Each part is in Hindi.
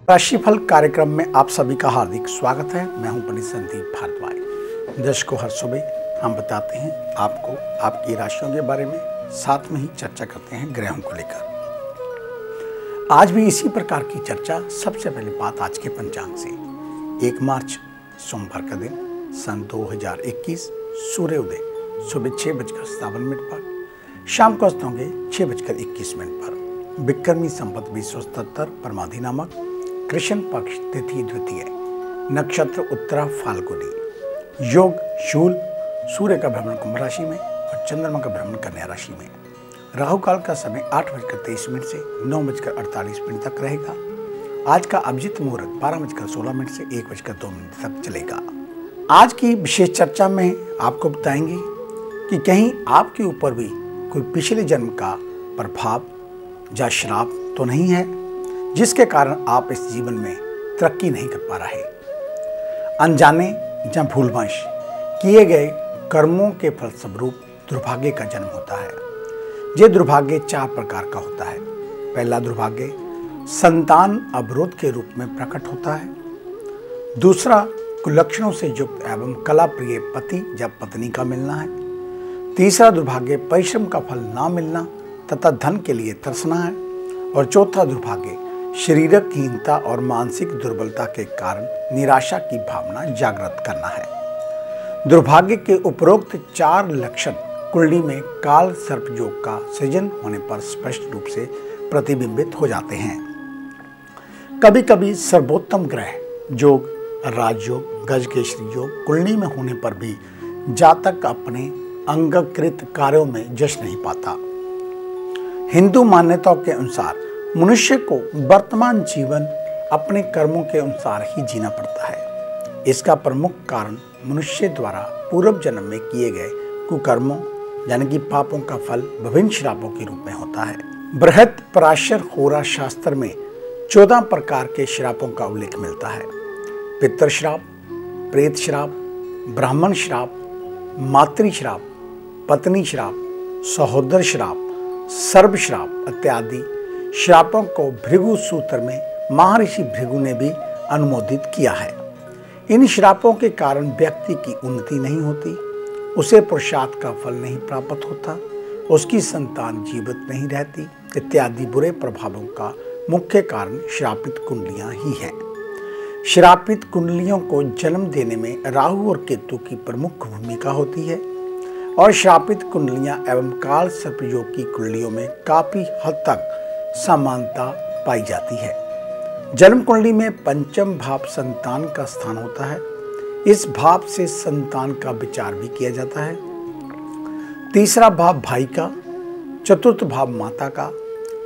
राशिफल कार्यक्रम में आप सभी का हार्दिक स्वागत है। मैं हूं पंडित संदीप भारद्वाज। दर्शकों, हर सुबह हम बताते हैं आपको आपकी राशियों के बारे में, साथ में ही चर्चा करते हैं ग्रहों को लेकर। आज भी इसी प्रकार की चर्चा। सबसे पहले बात आज के पंचांग से। 1 मार्च सोमवार का दिन, सन 2021, सूर्योदय सुबह 6:57 पर, शाम को अस्त होंगे 6:21 पर। विक्रमी संवत 2077 परमाधि नामक, कृष्ण पक्ष तिथि द्वितीय, नक्षत्र उत्तरा फाल्गुनी, योग शूल, सूर्य का भ्रमण कुंभ राशि में और चंद्रमा का भ्रमण कन्या राशि में। राहु काल का समय 8:23 से 9:48 तक रहेगा। आज का अभिजीत मुहूर्त 12:16 से 1:02 तक चलेगा। आज की विशेष चर्चा में आपको बताएंगे कि कहीं आपके ऊपर भी कोई पिछले जन्म का प्रभाव या श्राप तो नहीं है, जिसके कारण आप इस जीवन में तरक्की नहीं कर पा रहे। अनजाने या भूलवश किए गए कर्मों के फलस्वरूप दुर्भाग्य का जन्म होता है। ये दुर्भाग्य 4 प्रकार का होता है। पहला दुर्भाग्य संतान अवरोध के रूप में प्रकट होता है। दूसरा, कुलक्षणों से युक्त एवं कला प्रिय पति या पत्नी का मिलना है। तीसरा दुर्भाग्य परिश्रम का फल ना मिलना तथा धन के लिए तरसना है। और चौथा दुर्भाग्य शारीरिक हीनता और मानसिक दुर्बलता के कारण निराशा की भावना जागृत करना है। दुर्भाग्य के उपरोक्त 4 लक्षण कुंडली में काल सर्प योग का सृजन होने पर स्पष्ट रूप से प्रतिबिंबित हो जाते हैं। कभी कभी सर्वोत्तम ग्रह योग, राजयोग, गजकेसरी योग कुंडली में होने पर भी जातक अपने अंगकृत कार्यों में यश नहीं पाता। हिंदू मान्यताओं के अनुसार मनुष्य को वर्तमान जीवन अपने कर्मों के अनुसार ही जीना पड़ता है। इसका प्रमुख कारण मनुष्य द्वारा पूर्व जन्म में किए गए कुकर्मों यानी कि पापों का फल विभिन्न श्रापों के रूप में होता है। बृहत पराशर होरा शास्त्र में 14 प्रकार के श्रापों का उल्लेख मिलता है। पितृ श्राप, प्रेत श्राप, ब्राह्मण श्राप, मातृ श्राप, पत्नी श्राप, सहोदर श्राप, सर्व श्राप इत्यादि श्रापों को भृगु सूत्र में महर्षि भृगु ने भी अनुमोदित किया है। इन श्रापों के कारण व्यक्ति की उन्नति नहीं होती, उसे पुरुषार्थ का फल नहीं प्राप्त होता, उसकी संतान जीवित नहीं रहती इत्यादि बुरे प्रभावों का मुख्य कारण श्रापित कुंडलियां ही हैं। श्रापित कुंडलियों को जन्म देने में राहु और केतु की प्रमुख भूमिका होती है और श्रापित कुंडलियां एवं काल सर्प योग की कुंडलियों में काफी हद तक समानता पाई जाती है। जन्म कुंडली में पंचम भाव संतान का स्थान होता है। इस भाव से संतान का विचार भी किया जाता है। तीसरा भाव भाई का, चतुर्थ भाव माता का,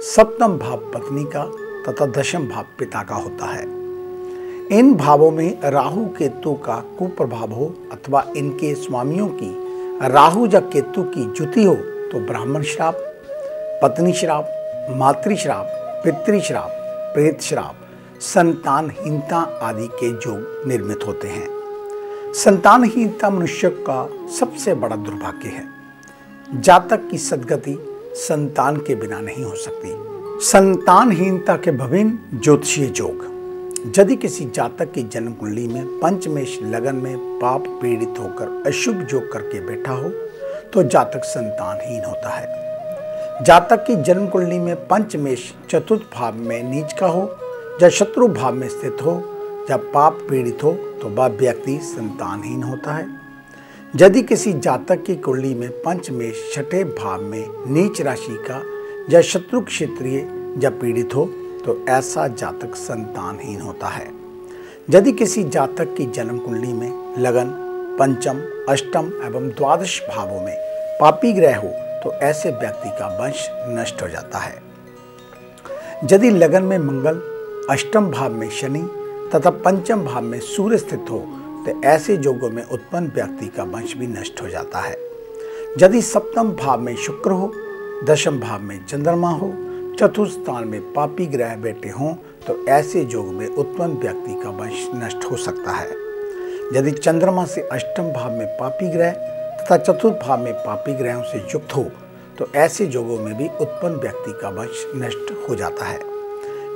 सप्तम भाव पत्नी का तथा दशम भाव पिता का होता है। इन भावों में राहु केतु का कुप्रभाव हो अथवा इनके स्वामियों की राहु या केतु की जुति हो तो ब्राह्मण श्राप, पत्नी श्राप, मातृ श्राप, पितृ श्राप, प्रेत श्राप, संतानहीनता आदि के योग निर्मित होते हैं। संतानहीनता मनुष्य का सबसे बड़ा दुर्भाग्य है। जातक की सद्गति संतान के बिना नहीं हो सकती। संतानहीनता के विभिन्न ज्योतिषीय योग। यदि किसी जातक की जन्म कुंडली में पंचमेश लगन में पाप पीड़ित होकर अशुभ योग करके बैठा हो तो जातक संतानहीन होता है। जातक की जन्म कुंडली में पंचमेश चतुर्थ भाव में नीच का हो या शत्रु भाव में स्थित हो या पाप पीड़ित हो तो वह व्यक्ति संतानहीन होता है। यदि किसी जातक की कुंडली में पंचमेश छठे भाव में नीच राशि का या शत्रु क्षेत्रीय या पीड़ित हो तो ऐसा जातक संतानहीन होता है। यदि किसी जातक की जन्म कुंडली में लगन, पंचम, अष्टम एवं द्वादश भावों में पापी ग्रह हो तो ऐसे व्यक्ति का वंश नष्ट हो जाता है। यदि लगन में मंगल, अष्टम भाव में शनि तथा पंचम भाव में सूर्य स्थित हो तो ऐसे योगों में उत्पन्न व्यक्ति का वंश भी नष्ट हो जाता है। यदि सप्तम भाव में शुक्र हो, दशम भाव में चंद्रमा हो, चतुर्थ स्थान में पापी ग्रह बैठे हों तो ऐसे योग में उत्पन्न व्यक्ति का वंश नष्ट हो सकता है। यदि चंद्रमा से अष्टम भाव में पापी ग्रह तथा चतुर्थ भाव में पापी ग्रहों से युक्त हो तो ऐसे योगों में भी उत्पन्न व्यक्ति का वंश नष्ट हो जाता है।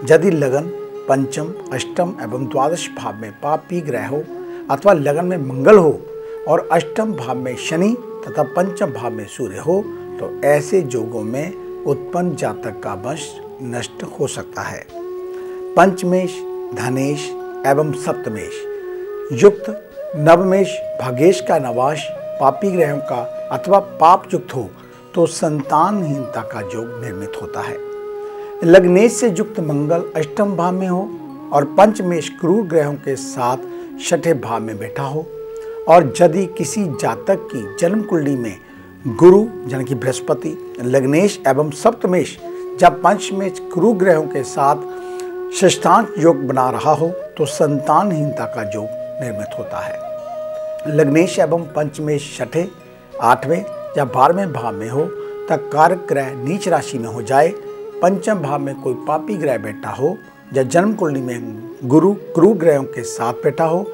यदि लगन, पंचम, अष्टम एवं द्वादश भाव में पापी ग्रह हो अथवा लगन में मंगल हो और अष्टम भाव में शनि तथा पंचम भाव में सूर्य हो तो ऐसे योगों में उत्पन्न जातक का वंश नष्ट हो सकता है। पंचमेश, धनेश एवं सप्तमेश युक्त नवमेश भाग्येश का नवाश पापी ग्रहों का अथवा पाप युक्त हो तो संतानहीनता का योग निर्मित होता है। लग्नेश से युक्त मंगल अष्टम भाव में हो और पंचमेश क्रूर ग्रहों के साथ छठे भाव में बैठा हो और यदि किसी जातक की जन्म कुंडली में गुरु यानी कि बृहस्पति लग्नेश एवं सप्तमेश जब पंचमेश क्रूर ग्रहों के साथ षष्ठांग योग बना रहा हो तो संतानहीनता का योग निर्मित होता है। लग्नेश एवं पंचमेश छठे, आठवें या 12वें भाव में हो तब कारक ग्रह नीच राशि में हो जाए, पंचम भाव में कोई पापी ग्रह बैठा हो या जन्म कुंडली में गुरु क्रूर ग्रहों के साथ बैठा हो,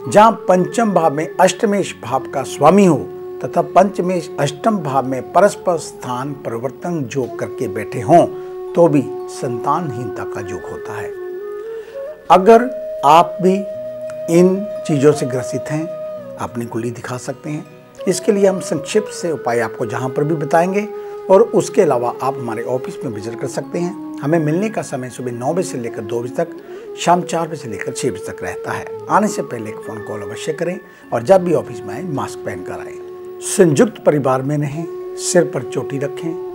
जहाँ पंचम भाव में अष्टमेश भाव का स्वामी हो तथा पंचमेश अष्टम भाव में परस्पर स्थान परिवर्तन योग करके बैठे हों तो भी संतानहीनता का योग होता है। अगर आप भी इन चीज़ों से ग्रसित हैं अपनी कुंडली दिखा सकते हैं। इसके लिए हम संक्षिप्त से उपाय आपको जहाँ पर भी बताएंगे और उसके अलावा आप हमारे ऑफिस में विजिट कर सकते हैं। हमें मिलने का समय सुबह 9 बजे से लेकर 2 बजे तक, शाम 4 बजे से लेकर 6 बजे तक रहता है। आने से पहले एक फ़ोन कॉल अवश्य करें और जब भी ऑफिस में आए मास्क पहन कर आए। संयुक्त परिवार में रहें, सिर पर चोटी रखें,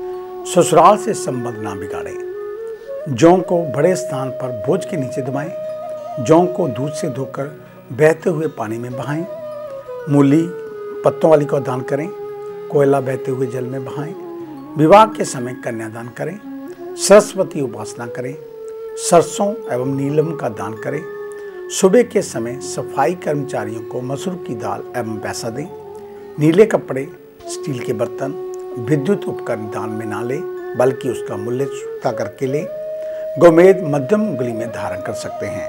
ससुराल से संबंध ना बिगाड़ें। जौ को बड़े स्थान पर बोझ के नीचे दबाएं। जौ को दूध से धोकर बहते हुए पानी में बहाएं। मूली पत्तों वाली को दान करें। कोयला बहते हुए जल में बहाएं। विवाह के समय कन्यादान करें। सरस्वती उपासना करें। सरसों एवं नीलम का दान करें। सुबह के समय सफाई कर्मचारियों को मसूर की दाल एवं पैसा दें। नीले कपड़े, स्टील के बर्तन, विद्युत उपकरण दान में ना लें बल्कि उसका मूल्य चुकता करके लें। गोमेद मध्यम उंगली में धारण कर सकते हैं।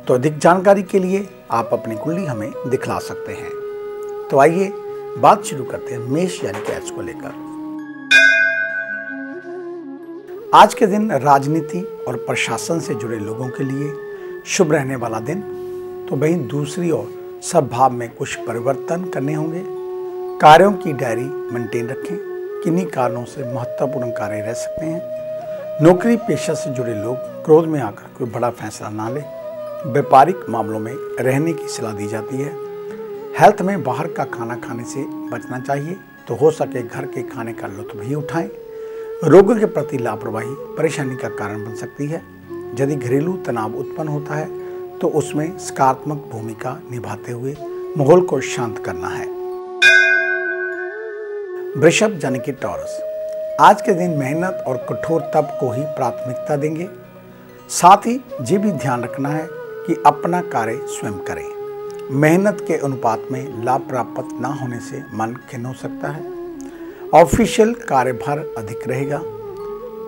तो अधिक जानकारी के लिए आप अपनी कुंडली हमें दिखला सकते हैं। तो आइए बात शुरू करते हैं मेष यानी कि एच को लेकर। आज के दिन राजनीति और प्रशासन से जुड़े लोगों के लिए शुभ रहने वाला दिन। तो वहीं दूसरी ओर सब भाव में कुछ परिवर्तन करने होंगे। कार्यों की डायरी मेंटेन रखें। किन्हीं कारणों से महत्वपूर्ण कार्य रह सकते हैं। नौकरी पेशा से जुड़े लोग क्रोध में आकर कोई बड़ा फैसला ना लें। व्यापारिक मामलों में रहने की सलाह दी जाती है। हेल्थ में बाहर का खाना खाने से बचना चाहिए, तो हो सके घर के खाने का लुत्फ भी उठाएं। रोगों के प्रति लापरवाही परेशानी का कारण बन सकती है। यदि घरेलू तनाव उत्पन्न होता है तो उसमें सकारात्मक भूमिका निभाते हुए माहौल को शांत करना है। वृषभ यानी कि टॉरस, आज के दिन मेहनत और कठोर तप को ही प्राथमिकता देंगे। साथ ही ये भी ध्यान रखना है कि अपना कार्य स्वयं करें। मेहनत के अनुपात में लाभ प्राप्त न होने से मन खिन्न हो सकता है। ऑफिशियल कार्यभार अधिक रहेगा।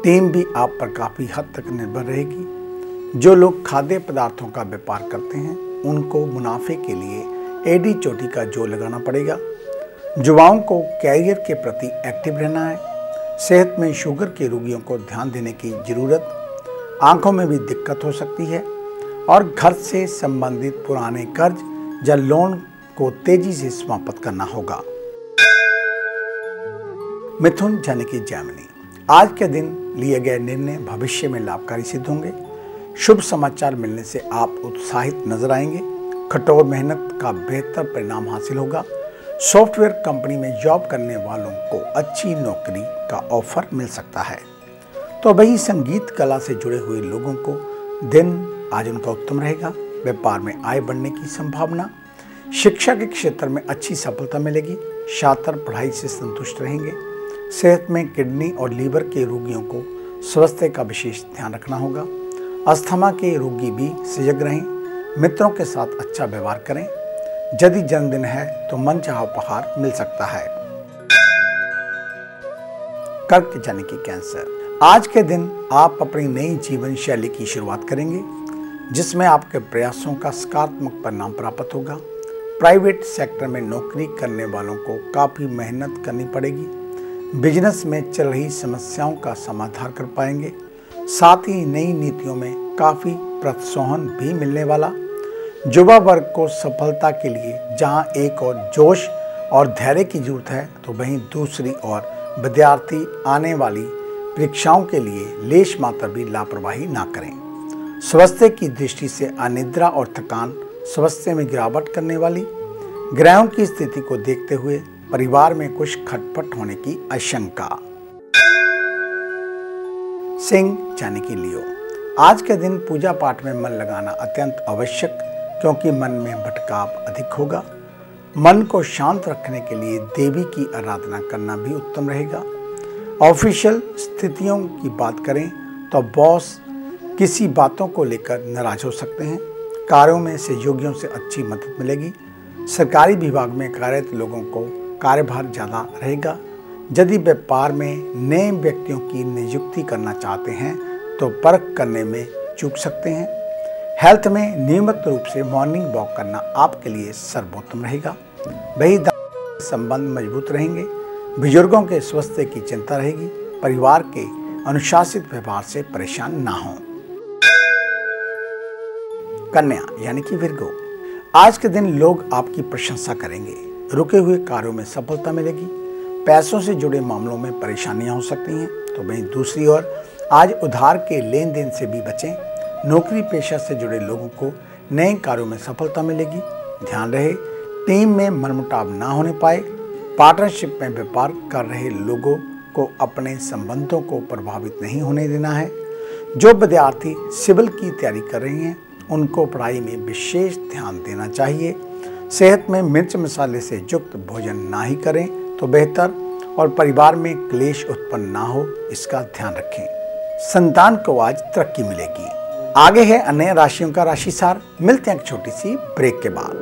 टीम भी आप पर काफ़ी हद तक निर्भर रहेगी। जो लोग खाद्य पदार्थों का व्यापार करते हैं उनको मुनाफे के लिए एडी चोटी का जोर लगाना पड़ेगा। युवाओं को कैरियर के प्रति एक्टिव रहना है। सेहत में शुगर के रोगियों को ध्यान देने की ज़रूरत। आंखों में भी दिक्कत हो सकती है और घर से संबंधित पुराने कर्ज या लोन को तेजी से समाप्त करना होगा। मिथुन यानी कि जैमिनी, आज के दिन लिए गए निर्णय भविष्य में लाभकारी सिद्ध होंगे। शुभ समाचार मिलने से आप उत्साहित नजर आएंगे। कठोर मेहनत का बेहतर परिणाम हासिल होगा। सॉफ्टवेयर कंपनी में जॉब करने वालों को अच्छी नौकरी का ऑफर मिल सकता है। तो वही संगीत कला से जुड़े हुए लोगों को दिन आज उनका उत्तम रहेगा। व्यापार में आय बढ़ने की संभावना। शिक्षा के क्षेत्र में अच्छी सफलता मिलेगी। छात्र पढ़ाई से संतुष्ट रहेंगे। सेहत में किडनी और लीवर के रोगियों को स्वास्थ्य का विशेष ध्यान रखना होगा। अस्थमा के रोगी भी सजग रहें। मित्रों के साथ अच्छा व्यवहार करें। यदि जन्मदिन है तो मनचाहा उपहार मिल सकता है। कर्क यानी कि कैंसर, आज के दिन आप अपनी नई जीवन शैली की शुरुआत करेंगे जिसमें आपके प्रयासों का सकारात्मक परिणाम प्राप्त होगा। प्राइवेट सेक्टर में नौकरी करने वालों को काफ़ी मेहनत करनी पड़ेगी। बिजनेस में चल रही समस्याओं का समाधान कर पाएंगे। साथ ही नई नीतियों में काफ़ी प्रोत्साहन भी मिलने वाला। युवा वर्ग को सफलता के लिए जहां एक और जोश और धैर्य की जरूरत है, तो वहीं दूसरी ओर विद्यार्थी आने वाली परीक्षाओं के लिए लेश मात्र भी लापरवाही ना करें। स्वास्थ्य की दृष्टि से अनिद्रा और थकान स्वास्थ्य में गिरावट करने वाली। ग्रहों की स्थिति को देखते हुए परिवार में कुछ खटपट होने की आशंका। सिंह यानी कि लियो, आज के दिन पूजा पाठ में मन लगाना अत्यंत आवश्यक, क्योंकि मन में भटकाव अधिक होगा। मन को शांत रखने के लिए देवी की आराधना करना भी उत्तम रहेगा। ऑफिशियल स्थितियों की बात करें तो बॉस किसी बातों को लेकर नाराज हो सकते हैं। कार्यों में सहयोगियों से अच्छी मदद मिलेगी। सरकारी विभाग में कार्यरत लोगों को कार्यभार ज़्यादा रहेगा। यदि व्यापार में नए व्यक्तियों की नियुक्ति करना चाहते हैं तो परख करने में चूक सकते हैं। हेल्थ में नियमित रूप से मॉर्निंग वॉक करना आपके लिए सर्वोत्तम रहेगा। वही संबंध मजबूत रहेंगे। बुजुर्गों के स्वास्थ्य की चिंता रहेगी। परिवार के अनुशासित व्यवहार से परेशान ना हों। कन्या यानी कि विर्गो, आज के दिन लोग आपकी प्रशंसा करेंगे। रुके हुए कार्यों में सफलता मिलेगी। पैसों से जुड़े मामलों में परेशानियां हो सकती हैं, तो वहीं दूसरी ओर आज उधार के लेन देन से भी बचें। नौकरी पेशा से जुड़े लोगों को नए कार्यों में सफलता मिलेगी। ध्यान रहे टीम में मनमुटाव ना होने पाए। पार्टनरशिप में व्यापार कर रहे लोगों को अपने संबंधों को प्रभावित नहीं होने देना है। जो विद्यार्थी सिविल की तैयारी कर रहे हैं उनको पढ़ाई में विशेष ध्यान देना चाहिए। सेहत में मिर्च मसाले से युक्त भोजन ना ही करें तो बेहतर, और परिवार में क्लेश उत्पन्न ना हो इसका ध्यान रखें। संतान को आज तरक्की मिलेगी। आगे है अन्य राशियों का राशिसार। मिलते हैं एक छोटी सी ब्रेक के बाद।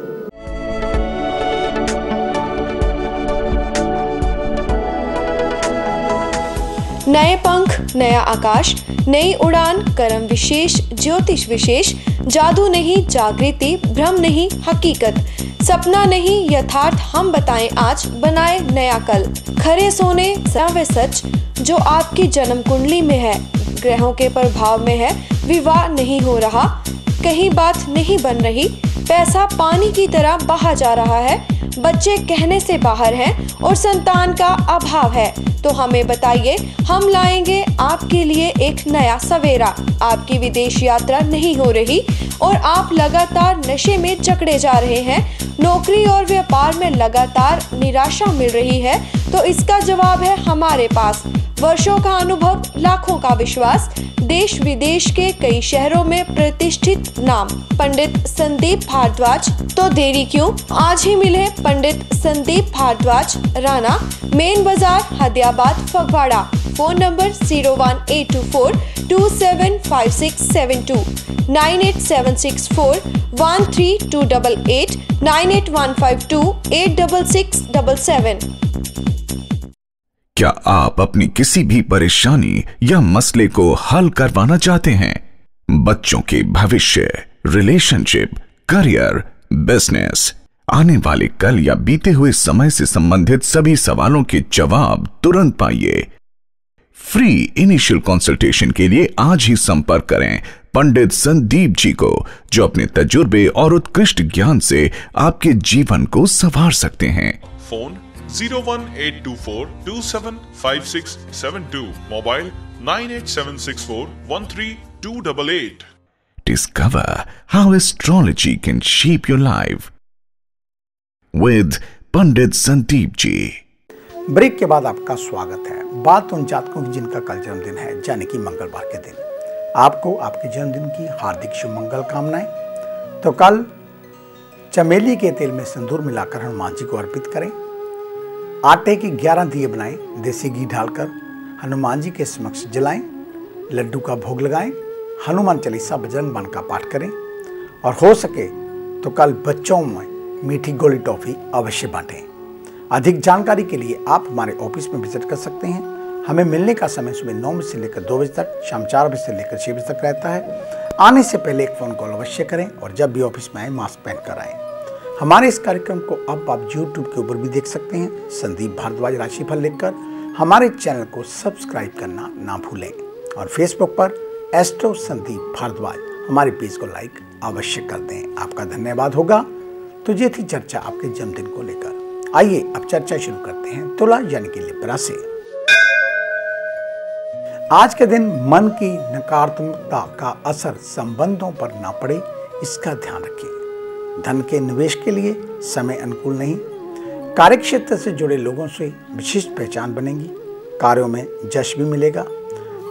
नए पंख, नया आकाश, नई उड़ान, कर्म विशेष, ज्योतिष विशेष, जादू नहीं जागृति, भ्रम नहीं हकीकत, सपना नहीं यथार्थ, हम बताएं आज, बनाए नया कल। खरे सोने व सच जो आपकी जन्म कुंडली में है, ग्रहों के प्रभाव में है, विवाह नहीं हो रहा, कहीं बात नहीं बन रही, पैसा पानी की तरह बहा जा रहा है, बच्चे कहने से बाहर हैं और संतान का अभाव है, तो हमें बताइए, हम लाएंगे आपके लिए एक नया सवेरा। आपकी विदेश यात्रा नहीं हो रही और आप लगातार नशे में जकड़े जा रहे हैं, नौकरी और व्यापार में लगातार निराशा मिल रही है, तो इसका जवाब है हमारे पास। वर्षों का अनुभव, लाखों का विश्वास, देश विदेश के कई शहरों में प्रतिष्ठित नाम पंडित संदीप भारद्वाज। तो देरी क्यों, आज ही मिले पंडित संदीप भारद्वाज, राणा, मेन बाजार, हदियाबाद, फगवाड़ा। Phone number 01824275672, 9876413288, 9815286677। क्या आप अपनी किसी भी परेशानी या मसले को हल करवाना चाहते हैं? बच्चों के भविष्य, रिलेशनशिप, करियर, बिजनेस, आने वाले कल या बीते हुए समय से संबंधित सभी सवालों के जवाब तुरंत पाइए। फ्री इनिशियल कंसल्टेशन के लिए आज ही संपर्क करें पंडित संदीप जी को, जो अपने तजुर्बे और उत्कृष्ट ज्ञान से आपके जीवन को संवार सकते हैं। Phone 01824275672, mobile 9876413288। Discover how astrology can shape your life with Pandit Sandeep ji. Break के बाद आपका स्वागत है। बात उन जातकों की जिनका कल जन्मदिन है, यानी कि मंगलवार के दिन। आपको आपके जन्मदिन की हार्दिक शुभ मंगल कामनाएं। तो कल चमेली के तेल में सिंदूर मिलाकर हनुमान जी को अर्पित करें। आटे के 11 दिए बनाएं, देसी घी डालकर हनुमान जी के समक्ष जलाएं। लड्डू का भोग लगाएं। हनुमान चालीसा, बजरंग बाण का पाठ करें। और हो सके तो कल बच्चों में मीठी गोली टॉफी अवश्य बांटें। अधिक जानकारी के लिए आप हमारे ऑफिस में विजिट कर सकते हैं। हमें मिलने का समय सुबह 9 बजे से लेकर 2 बजे तक, शाम 4 बजे से लेकर 6 बजे तक रहता है। आने से पहले एक फ़ोन कॉल अवश्य करें और जब भी ऑफिस में आए मास्क पहन कर आएँ। हमारे इस कार्यक्रम को अब आप YouTube के ऊपर भी देख सकते हैं, संदीप भारद्वाज राशिफल लिखकर। हमारे चैनल को सब्सक्राइब करना ना भूलें और फेसबुक पर एस्ट्रो संदीप भारद्वाज। हमारे पेज को लाइक अवश्य कर दें, आपका धन्यवाद होगा। तो ये थी चर्चा आपके जन्मदिन को लेकर। आइए अब चर्चा शुरू करते हैं तुला यानी कि लिब्रा से। आज के दिन मन की नकारात्मकता का असर संबंधों पर ना पड़े, इसका ध्यान रखें। धन के निवेश के लिए समय अनुकूल नहीं। कार्यक्षेत्र से जुड़े लोगों से विशिष्ट पहचान बनेगी। कार्यों में यश भी मिलेगा।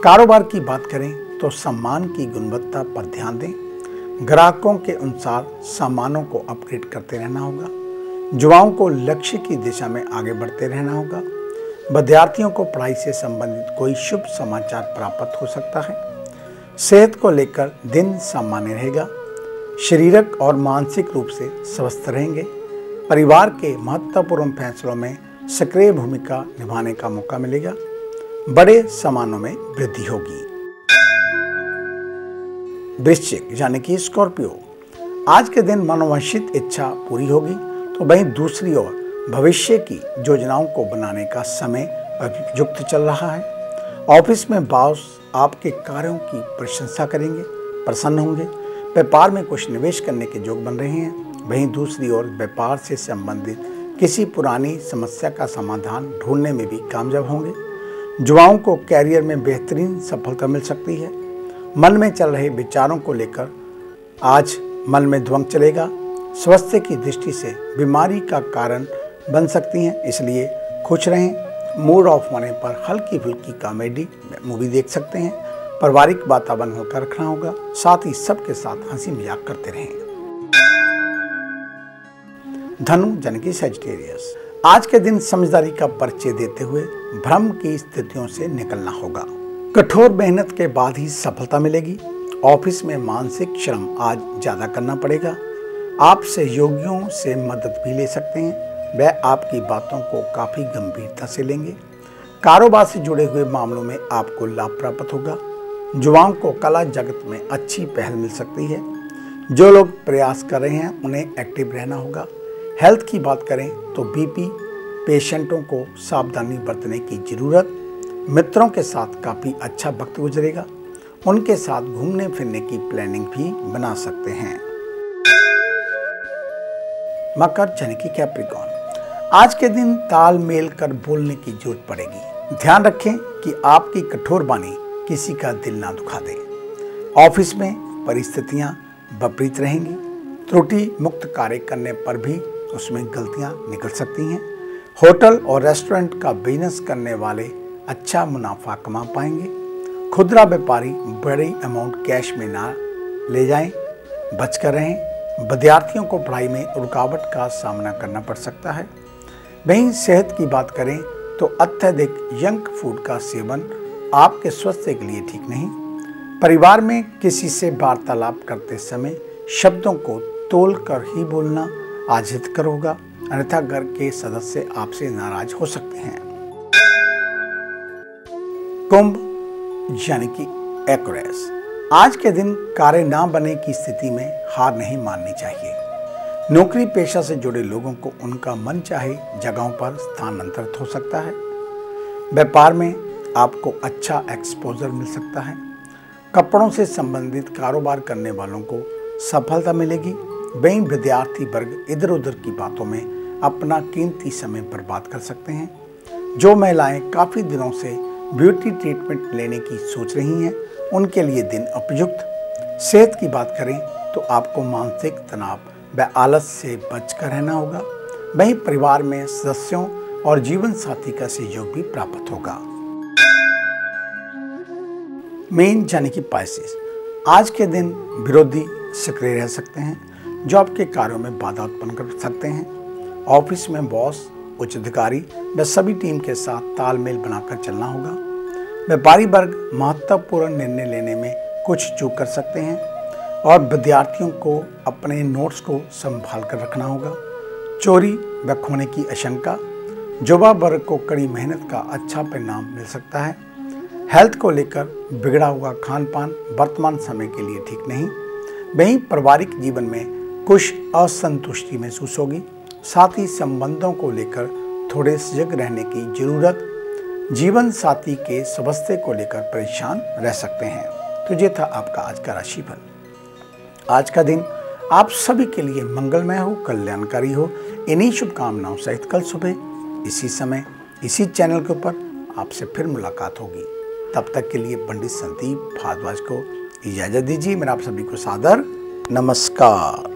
कारोबार की बात करें तो सम्मान की गुणवत्ता पर ध्यान दें। ग्राहकों के अनुसार सामानों को अपग्रेड करते रहना होगा। युवाओं को लक्ष्य की दिशा में आगे बढ़ते रहना होगा। विद्यार्थियों को पढ़ाई से संबंधित कोई शुभ समाचार प्राप्त हो सकता है। सेहत को लेकर दिन सामान्य रहेगा। शारीरिक और मानसिक रूप से स्वस्थ रहेंगे। परिवार के महत्वपूर्ण फैसलों में सक्रिय भूमिका निभाने का मौका मिलेगा। बड़े सामानों में वृद्धि होगी। वृश्चिक यानी कि स्कॉर्पियो, आज के दिन मनोवांछित इच्छा पूरी होगी। तो वहीं दूसरी ओर भविष्य की योजनाओं को बनाने का समय उपयुक्त चल रहा है। ऑफिस में बॉस आपके कार्यों की प्रशंसा करेंगे, प्रसन्न होंगे। व्यापार में कुछ निवेश करने के योग बन रहे हैं। वहीं दूसरी ओर व्यापार से संबंधित किसी पुरानी समस्या का समाधान ढूंढने में भी कामयाब होंगे। युवाओं को कैरियर में बेहतरीन सफलता मिल सकती है। मन में चल रहे विचारों को लेकर आज मन में द्वंद चलेगा। स्वास्थ्य की दृष्टि से बीमारी का कारण बन सकती हैं, इसलिए खुश रहें। मूड ऑफ होने पर हल्की फुल्की कॉमेडी मूवी देख सकते हैं। पारिवारिक वातावरण होकर रखना होगा। साथ ही सबके साथ हंसी मजाक करते रहें। धनु यानी कि सजिटेरियस, आज के दिन समझदारी का परिचय देते हुए भ्रम की स्थितियों से निकलना होगा। कठोर मेहनत के बाद ही सफलता मिलेगी। ऑफिस में मानसिक श्रम आज ज्यादा करना पड़ेगा। आप सहयोगियों से मदद भी ले सकते हैं। वह आपकी बातों को काफी गंभीरता से लेंगे। कारोबार से जुड़े हुए मामलों में आपको लाभ प्राप्त होगा। युवाओं को कला जगत में अच्छी पहल मिल सकती है। जो लोग प्रयास कर रहे हैं उन्हें एक्टिव रहना होगा। हेल्थ की बात करें तो बीपी पेशेंटों को सावधानी बरतने की जरूरत। मित्रों के साथ काफी अच्छा वक्त गुजरेगा। उनके साथ घूमने फिरने की प्लानिंग भी बना सकते हैं। मकर यानी कि कैप्रिकॉर्न, आज के दिन तालमेल कर बोलने की जरूरत पड़ेगी। ध्यान रखें कि आपकी कठोर वाणी किसी का दिल ना दुखा दे। ऑफिस में परिस्थितियां विपरीत रहेंगी। त्रुटि मुक्त कार्य करने पर भी उसमें गलतियां निकल सकती हैं। होटल और रेस्टोरेंट का बिजनेस करने वाले अच्छा मुनाफा कमा पाएंगे। खुदरा व्यापारी बड़ी अमाउंट कैश में ना ले जाएं, बचकर रहें। विद्यार्थियों को पढ़ाई में रुकावट का सामना करना पड़ सकता है। वहीं सेहत की बात करें तो अत्यधिक जंक फूड का सेवन आपके स्वास्थ्य के लिए ठीक नहीं। परिवार में किसी से वार्तालाप करते समय शब्दों को तोल कर ही बोलना आज हितकर होगा, अन्यथा घर के सदस्य आपसे नाराज हो सकते हैं। कुंभ यानी कि एक्वेरियस, आज के दिन कार्य ना बने की स्थिति में हार नहीं माननी चाहिए। नौकरी पेशा से जुड़े लोगों को उनका मन चाहे जगहों पर स्थानांतरित हो सकता है। व्यापार में आपको अच्छा एक्सपोजर मिल सकता है। कपड़ों से संबंधित कारोबार करने वालों को सफलता मिलेगी। वहीं विद्यार्थी वर्ग इधर उधर की बातों में अपना कीमती समय बर्बाद कर सकते हैं। जो महिलाएं काफ़ी दिनों से ब्यूटी ट्रीटमेंट लेने की सोच रही हैं, उनके लिए दिन उपयुक्त। सेहत की बात करें तो आपको मानसिक तनाव व आलस से बचकर रहना होगा। वहीं परिवार में सदस्यों और जीवन साथी का सहयोग भी प्राप्त होगा। मीन यानी कि पाइसेस, आज के दिन विरोधी सक्रिय रह सकते हैं जो आपके कार्यों में बाधा उत्पन्न कर सकते हैं। ऑफिस में बॉस, उच्च अधिकारी व सभी टीम के साथ तालमेल बनाकर चलना होगा। व्यापारी वर्ग महत्वपूर्ण निर्णय लेने में कुछ चूक कर सकते हैं और विद्यार्थियों को अपने नोट्स को संभाल कर रखना होगा। चोरी व खोने की आशंका। युवा वर्ग को कड़ी मेहनत का अच्छा परिणाम मिल सकता है। हेल्थ को लेकर बिगड़ा हुआ खान पान वर्तमान समय के लिए ठीक नहीं। वहीं पारिवारिक जीवन में कुछ असंतुष्टि महसूस होगी। साथ ही संबंधों को लेकर थोड़े सजग रहने की जरूरत। जीवन साथी के स्वास्थ्य को लेकर परेशान रह सकते हैं। तो ये था आपका आज का राशिफल। आज का दिन आप सभी के लिए मंगलमय हो, कल्याणकारी हो। इन्हीं शुभकामनाओं सहित कल सुबह इसी समय इसी चैनल के ऊपर आपसे फिर मुलाकात होगी। तब तक के लिए पंडित संदीप भारद्वाज को इजाजत दीजिए। मेरा आप सभी को सादर नमस्कार।